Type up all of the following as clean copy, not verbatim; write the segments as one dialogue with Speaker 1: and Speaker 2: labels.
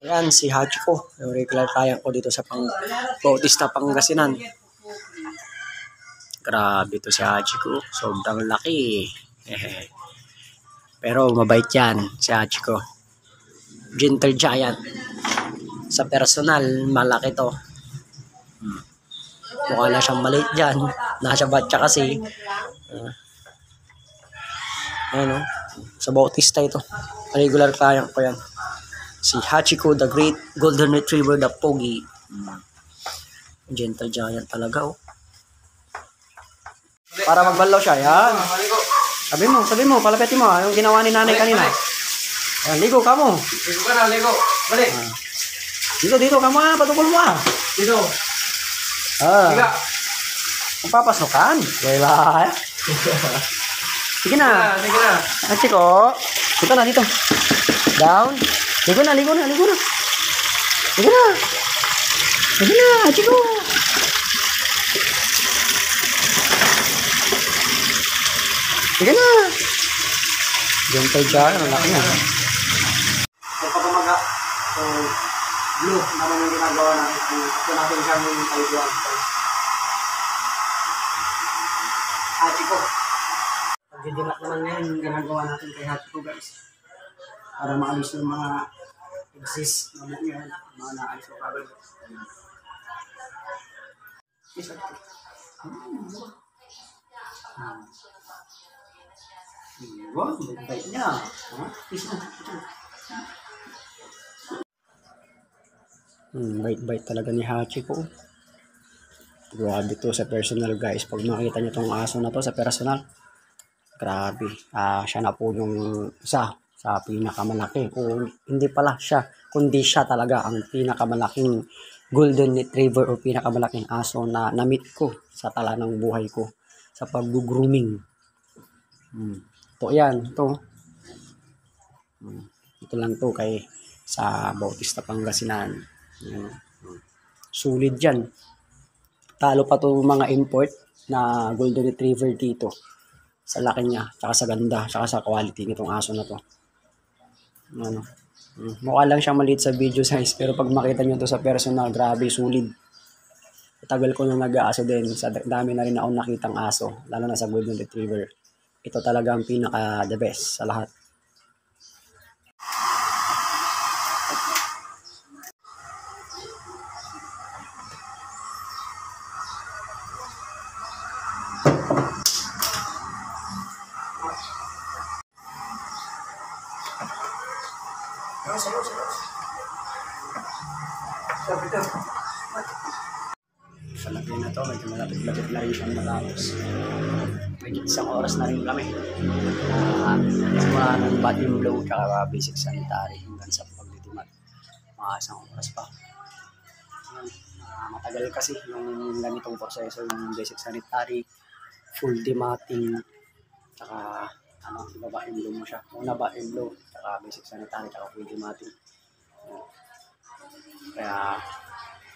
Speaker 1: Ayan, si Hachiko. Yung regular client ko dito sa Bautista, Pangasinan. Grabe to si Hachiko. Sobrang laki. Pero mabait yan si Hachiko. Gentle giant. Sa personal, malaki to. Mukha na siyang maliit dyan. Nasa batya kasi. Ano? Sa Bautista ito. Regular client ko yan. Si Hachiko, the Great Golden Retriever, the Pogi. Gentle giant talaga, oh. Para magbalaw siya, yan. Sabi mo, palapitin mo, yung ginawa ni nanay kanina. Yan, ligo ka mo.
Speaker 2: Ligo ka na, ligo. Balik.
Speaker 1: Dito ka mo, patukol mo.
Speaker 2: Dito.
Speaker 1: Liga. Magpapasokan. Wala. Sige na.
Speaker 2: Ligo na.
Speaker 1: Hachiko. Dito na, dito. Down. Ligo na. Sige na, Hachiko. Sige na. Gentle giant, ang laki na. Pagpapamaga, so, blue naman yung ginagawa natin. Ito natin siyang yung kaibuan. Hachiko. Pagdidimak naman ngayon yung ginagawa natin kay Hachiko, guys. Para maalis yung mga exist na mo yan, mga naalis o kagad. Isa ko. Wow, bait niya. Isa. Bait talaga ni Hachiko. Grabe to sa personal, guys. Pag makita niyo tong aso na to sa personal, grabe. Siya na po yung isa sa pinakamalaki. O hindi pala siya, kundi siya talaga ang pinakamalaking golden retriever o pinakamalaking aso na na-meet ko sa tala ng buhay ko sa pag-grooming. Ito yan, ito. Ito lang to kay sa Bautista, Pangasinan. Sulit yan. Talo pa to mga import na golden retriever dito. Sa laki niya, tsaka sa ganda, tsaka sa quality nitong aso na to. Mukha lang siyang maliit sa video size, pero pag makita nyo to sa personal, grabe, sulit. Tagal ko na nag-aaso din. Sa dami na rin akong nakitang aso, lalo na sa golden retriever. Ito talaga ang pinaka the best sa lahat. Sa lagay na to, medyo malapit-lapit na rin siyang matapos. Medyo isang oras na rin kami. Simula ng bottom blow tsaka basic sanitary hanggang sa pagdidimat. Mga isang oras pa. Matagal kasi yung ganitong proseso, yung basic sanitary, full dematting, tsaka bottom blow mo siya. Una bottom blow, tsaka basic sanitary, tsaka full dematting. Kaya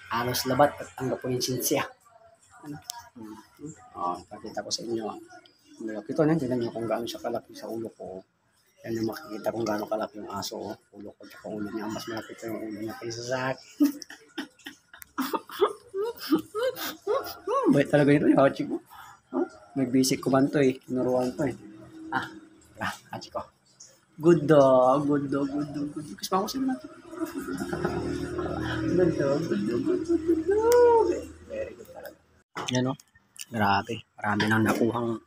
Speaker 1: alos labat at tanggap po yung sinsya. Pakita ko sa inyo. Ito na, tignan nyo kung gaano siya kalaki sa ulo ko. Yan yung makikita kung gaano kalaki yung aso. Ulo ko, tsaka ulo niya. Mas malapit yung ulo niya kaysa sa akin. Bait talaga ito yung Hachiko. May basic command to eh. Tinuruan to eh. Hachiko. Good dog. Kasi pa ako sa'yo natin. Good dog. Very good talaga. Yan o. Grabe. Marami nang nakuhang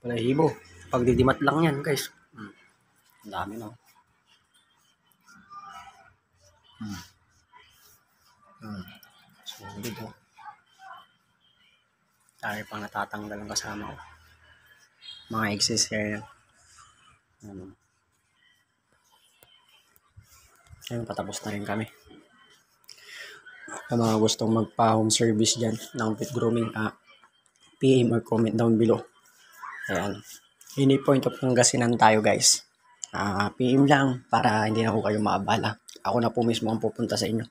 Speaker 1: balahibo. Pagdidimat lang yan, guys. Ang dami na. So, dito. Tayo pang natatanggal ang kasama ko. Mga excess hair yan. Ayun, patapos na rin kami. Ang mga gustong magpa-home service dyan ng pet grooming, PM or comment down below. Ayan. Any point of Pangasinan tayo, guys. PM lang para hindi na ko kayo maabala. Ako na po mismo ang pupunta sa inyo.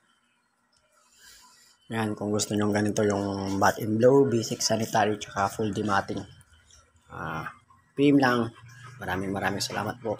Speaker 1: Ayan, kung gusto nyo ganito yung bath and blow, basic sanitary, tsaka full dematting. PM lang. Maraming salamat po.